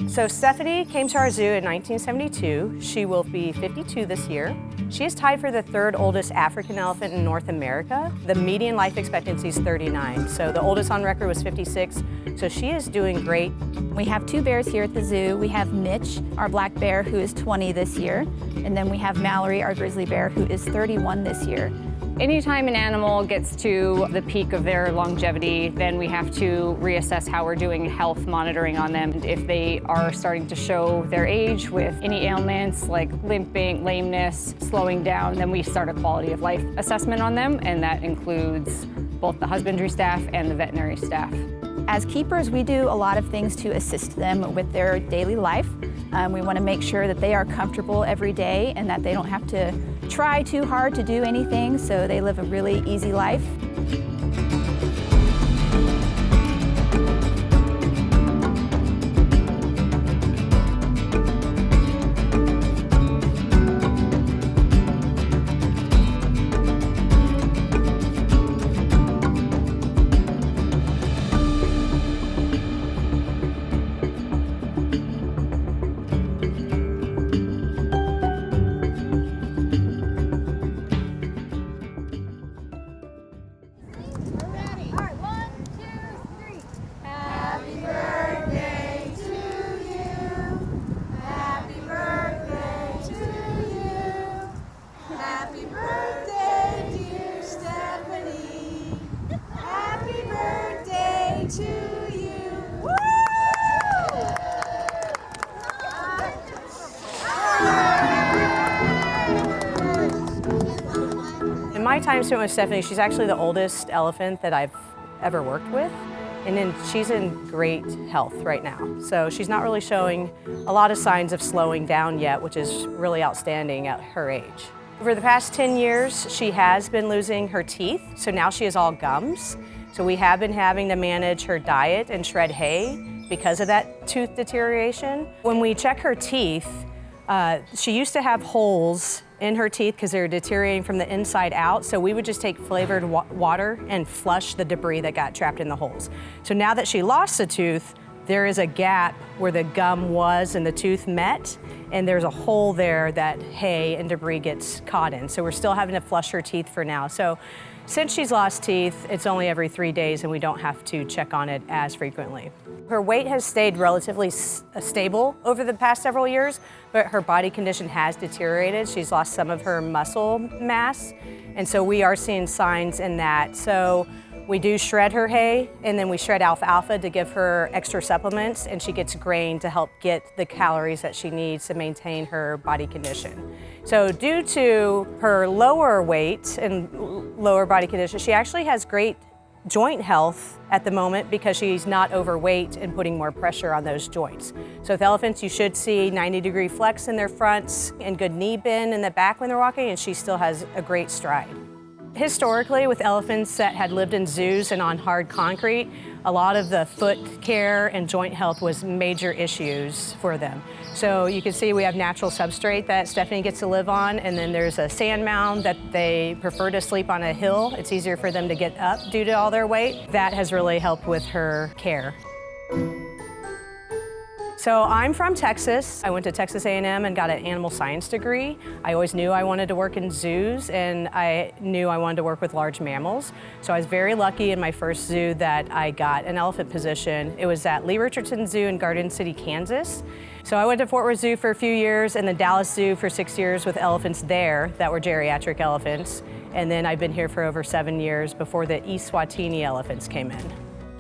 So Stephanie came to our zoo in 1972. She will be 52 this year. She is tied for the third oldest African elephant in North America. The median life expectancy is 39, so the oldest on record was 56, so she is doing great. We have two bears here at the zoo. We have Mitch, our black bear, who is 20 this year, and then we have Mallory, our grizzly bear, who is 31 this year. Anytime an animal gets to the peak of their longevity, then we have to reassess how we're doing health monitoring on them. If they are starting to show their age with any ailments like limping, lameness, slowing down, then we start a quality of life assessment on them, and that includes both the husbandry staff and the veterinary staff. As keepers, we do a lot of things to assist them with their daily life. We want to make sure that they are comfortable every day and that they don't have to try too hard to do anything, so they live a really easy life. In my time spent with Stephanie, she's actually the oldest elephant that I've ever worked with. And then she's in great health right now. So she's not really showing a lot of signs of slowing down yet, which is really outstanding at her age. Over the past 10 years, she has been losing her teeth. So now she has all gums. So we have been having to manage her diet and shred hay because of that tooth deterioration. When we check her teeth, she used to have holes in her teeth because they were deteriorating from the inside out, so we would just take flavored water and flush the debris that got trapped in the holes. So now that she lost a tooth, there is a gap where the gum was and the tooth met, and there's a hole there that hay and debris gets caught in. So we're still having to flush her teeth for now. So since she's lost teeth, it's only every 3 days and we don't have to check on it as frequently. Her weight has stayed relatively stable over the past several years, but her body condition has deteriorated. She's lost some of her muscle mass, and so we are seeing signs in that. So we do shred her hay, and then we shred alfalfa to give her extra supplements, and she gets grain to help get the calories that she needs to maintain her body condition. So due to her lower weight and lower body condition, she actually has great joint health at the moment because she's not overweight and putting more pressure on those joints. So with elephants, you should see 90-degree flex in their fronts and good knee bend in the back when they're walking, and she still has a great stride. Historically, with elephants that had lived in zoos and on hard concrete, a lot of the foot care and joint health was major issues for them. So you can see we have natural substrate that Stephanie gets to live on, and then there's a sand mound that they prefer to sleep on a hill. It's easier for them to get up due to all their weight. That has really helped with her care. So I'm from Texas. I went to Texas A&M and got an animal science degree. I always knew I wanted to work in zoos, and I knew I wanted to work with large mammals. So I was very lucky in my first zoo that I got an elephant position. It was at Lee Richardson Zoo in Garden City, Kansas. So I went to Fort Worth Zoo for a few years and the Dallas Zoo for 6 years with elephants there that were geriatric elephants. And then I've been here for over 7 years before the East Swatini elephants came in.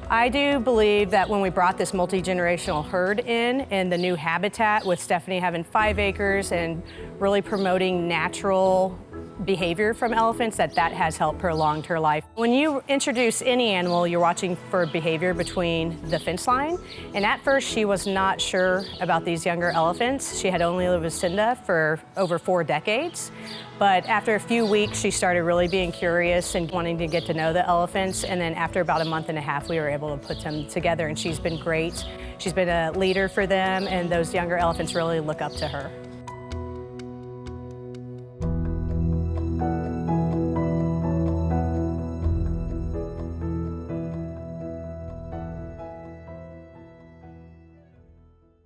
I do believe that when we brought this multi-generational herd in and the new habitat with Stephanie having 5 acres and really promoting natural behavior from elephants, that has helped prolong her life. When you introduce any animal, you're watching for behavior between the fence line. And at first, she was not sure about these younger elephants. She had only lived with Cinda for over 4 decades. But after a few weeks, she started really being curious and wanting to get to know the elephants. And then after about a month and a half, we were able to put them together, and she's been great. She's been a leader for them, and those younger elephants really look up to her.